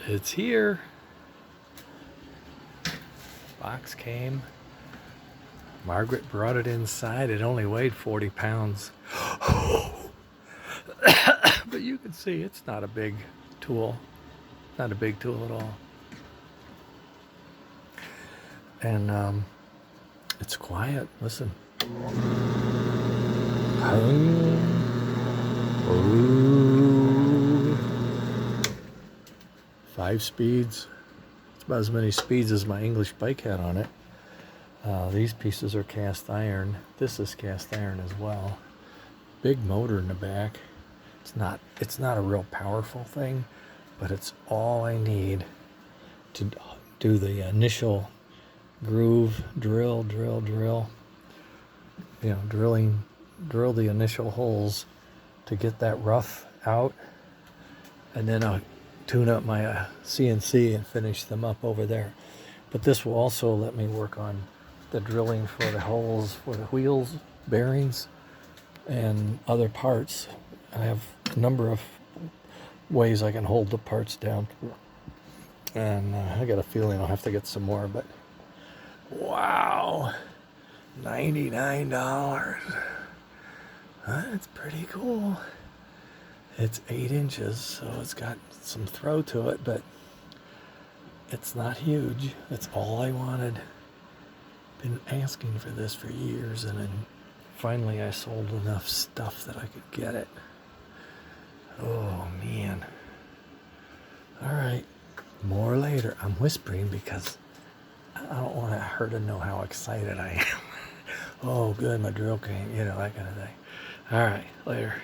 It's here. Box came. Margaret brought it inside. It only weighed 40 pounds. But you can see it's not a big tool. Not a big tool at all. And it's quiet. Listen. Ooh. 5 speeds. It's about as many speeds as my English bike had on it. These pieces are cast iron. This is cast iron as well. Big motor in the back. It's not a real powerful thing, but it's all I need to do the initial groove, drill. You know, drill the initial holes to get that rough out, and then I'll tune up my CNC and finish them up over there. But this will also let me work on the drilling for the holes for the wheels, bearings, and other parts. I have a number of ways I can hold the parts down, and I got a feeling I'll have to get some more. But wow, $99. That's pretty cool. It's 8 inches, so it's got some throw to it, but it's not huge. It's all I wanted. Been asking for this for years, and then finally I sold enough stuff that I could get it. Oh man. Alright, more later. I'm whispering because I don't want her to know how excited I am. Oh good, my drill came, you know, that kind of thing. Alright, later.